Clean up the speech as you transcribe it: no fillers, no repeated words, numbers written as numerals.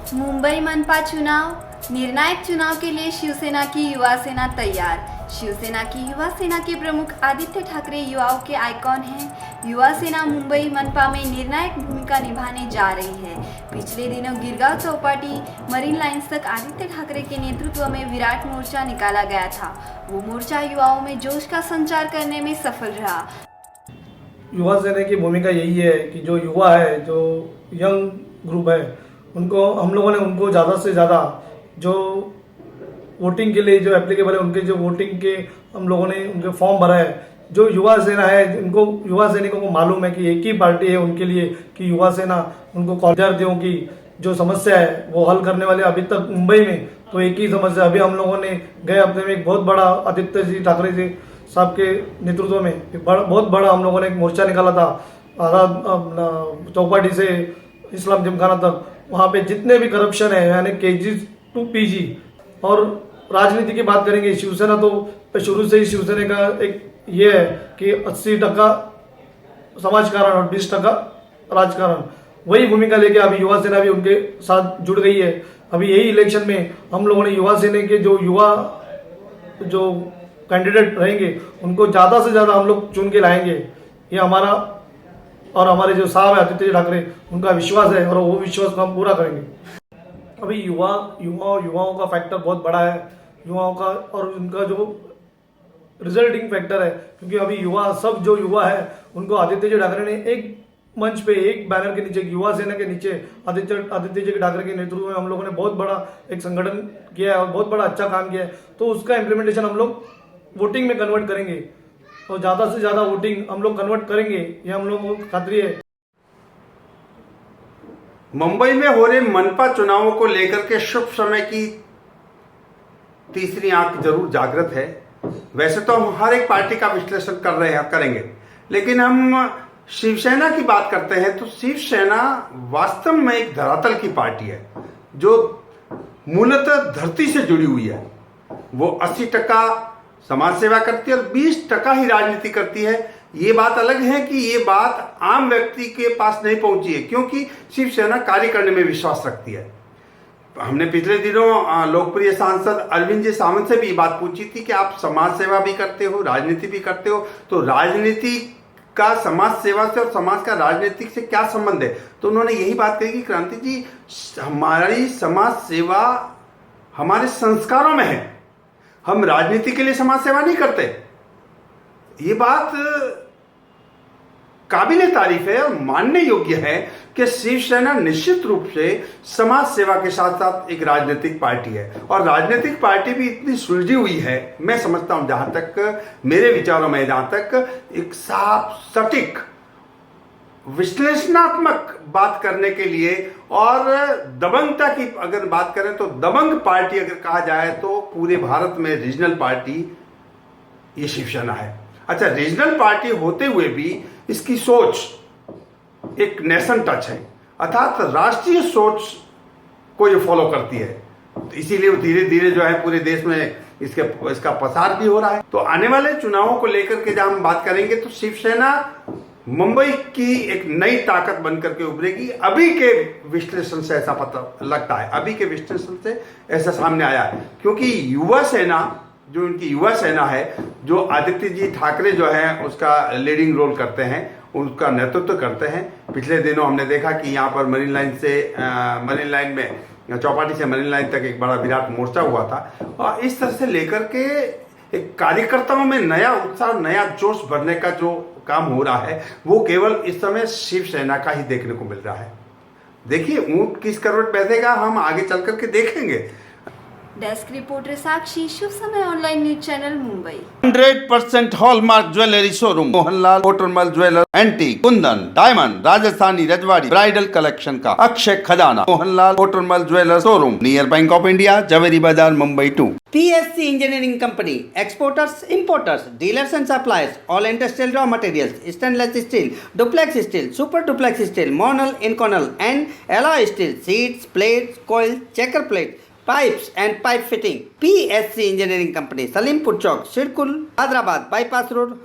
मुंबई मनपा चुनाव निर्णायक चुनाव के लिए शिवसेना की युवा सेना तैयार। शिवसेना की युवा सेना के प्रमुख आदित्य ठाकरे युवाओं के आइकॉन हैं। युवा सेना मुंबई मनपा में निर्णायक भूमिका निभाने जा रही है। पिछले दिनों गिरगांव चौपाटी मरीन लाइन्स तक आदित्य ठाकरे के नेतृत्व में विराट मोर्चा निकाला गया था। वो मोर्चा युवाओं में जोश का संचार करने में सफल रहा। युवा सेना की भूमिका यही है कि जो युवा है, जो यंग ग्रुप है, उनको हम लोगों ने उनको ज़्यादा से ज़्यादा जो वोटिंग के लिए जो एप्लीकेबल है, उनके जो वोटिंग के हम लोगों ने उनके फॉर्म भरा है। जो युवा सेना है, उनको युवा सैनिकों को मालूम है कि एक ही पार्टी है उनके लिए कि युवा सेना उनको विद्यार्थियों की जो समस्या है वो हल करने वाले। अभी तक मुंबई में तो एक ही समस्या, अभी हम लोगों ने गए हफ्ते में एक बहुत बड़ा आदित्य जी ठाकरे जी साहब के नेतृत्व में बहुत बड़ा हम लोगों ने एक मोर्चा निकाला था आजाद चौपाटी से इस्लाम जिमखाना तक। वहाँ पे जितने भी करप्शन है, यानी केजी टू पीजी, और राजनीति की बात करेंगे, शिवसेना तो शुरू से ही शिवसेना का एक ये है कि 80% समाजकारण और 20% राजकारण, वही भूमिका लेके अभी युवा सेना भी उनके साथ जुड़ गई है। अभी यही इलेक्शन में हम लोगों ने युवा सेना के जो युवा जो कैंडिडेट रहेंगे उनको ज़्यादा से ज़्यादा हम लोग चुन के लाएंगे। ये हमारा और हमारे जो साहब है आदित्य ठाकरे, उनका विश्वास है और वो विश्वास को हम पूरा करेंगे। अभी युवाओं का फैक्टर बहुत बड़ा है, युवाओं का, और उनका जो रिजल्टिंग फैक्टर है, क्योंकि अभी सब जो युवा है उनको आदित्य जी ठाकरे ने एक मंच पे, एक बैनर के नीचे, युवा सेना के नीचे आदित्य जी ठाकरे के नेतृत्व में हम लोगों ने बहुत बड़ा एक संगठन किया है और बहुत बड़ा अच्छा काम किया है। तो उसका इम्प्लीमेंटेशन हम लोग वोटिंग में कन्वर्ट करेंगे और ज़्यादा से ज़्यादा वोटिंग हम लोग कन्वर्ट करेंगे, ये हम लोगों को खातरी है। मुंबई में हो रहे मनपा चुनावों को लेकर के शुभ समय की तीसरी आंख जरूर जागृत है। वैसे तो हम हर एक पार्टी का विश्लेषण करेंगे, लेकिन हम शिवसेना की बात करते हैं तो शिवसेना वास्तव में एक धरातल की पार्टी है जो मूलतः धरती से जुड़ी हुई है। वो 80% समाज सेवा करती है और 20% ही राजनीति करती है। ये बात अलग है कि ये बात आम व्यक्ति के पास नहीं पहुंची है, क्योंकि शिवसेना कार्य करने में विश्वास रखती है। हमने पिछले दिनों लोकप्रिय सांसद अरविंद जी सावंत से भी बात पूछी थी कि आप समाज सेवा भी करते हो, राजनीति भी करते हो, तो राजनीति का समाज सेवा से और समाज का राजनीति से क्या संबंध है? तो उन्होंने यही बात कही कि क्रांति जी, हमारी समाज सेवा हमारे संस्कारों में है, हम राजनीति के लिए समाज सेवा नहीं करते। ये बात काबिले तारीफ है और मानने योग्य है कि शिवसेना निश्चित रूप से समाज सेवा के साथ साथ एक राजनीतिक पार्टी है, और राजनीतिक पार्टी भी इतनी सुलझी हुई है, मैं समझता हूं, जहां तक मेरे विचारों में, जहां तक एक साफ सटीक विश्लेषणात्मक बात करने के लिए और दबंगता की अगर बात करें तो दबंग पार्टी अगर कहा जाए तो पूरे भारत में रीजनल पार्टी ये शिवसेना है। अच्छा, रीजनल पार्टी होते हुए भी इसकी सोच एक नेशन टच है, अर्थात राष्ट्रीय सोच को ये फॉलो करती है। तो इसीलिए वो धीरे धीरे जो है पूरे देश में इसका प्रसार भी हो रहा है। तो आने वाले चुनावों को लेकर के जब हम बात करेंगे तो शिवसेना मुंबई की एक नई ताकत बनकर के उभरेगी। अभी के विश्लेषण से ऐसा पता लगता है, अभी के विश्लेषण से ऐसा सामने आया है, क्योंकि युवा सेना जो इनकी युवा सेना है, जो आदित्य जी ठाकरे जो है उसका लीडिंग रोल करते हैं, उसका नेतृत्व करते हैं। पिछले दिनों हमने देखा कि यहाँ पर मरीन लाइन में चौपाटी से मरीन लाइन तक एक बड़ा विराट मोर्चा हुआ था, और इस तरह से लेकर के एक कार्यकर्ताओं में नया उत्साह, नया जोश भरने का जो काम हो रहा है वो केवल इस समय शिवसेना का ही देखने को मिल रहा है। देखिए ऊंट किस करवट बैठेगा, हम आगे चल करके देखेंगे। Desk reporter Sakshi, Shubh Samay online news channel Mumbai. 100% hallmark jewellery showroom, Mohanlal Kotarmal jeweller, antique, kundan, diamond, Rajasthani, रजवाड़ी, ब्राइडल कलेक्शन का अक्षय खजाना, Mohanlal Kotarmal jeweller showroom, near Bank of India, Zaveri Bazaar, Mumbai 2। PSC Engineering Company, exporters, importers, dealers and suppliers, all industrial raw materials, stainless steel, duplex steel, super duplex steel, monol, inconel and alloy steel, sheets, plates, coils, checker plate, pipes and pipe fitting. PSC Engineering Company, Salimpur Chowk, Shirkul, Hyderabad, Bypass Road.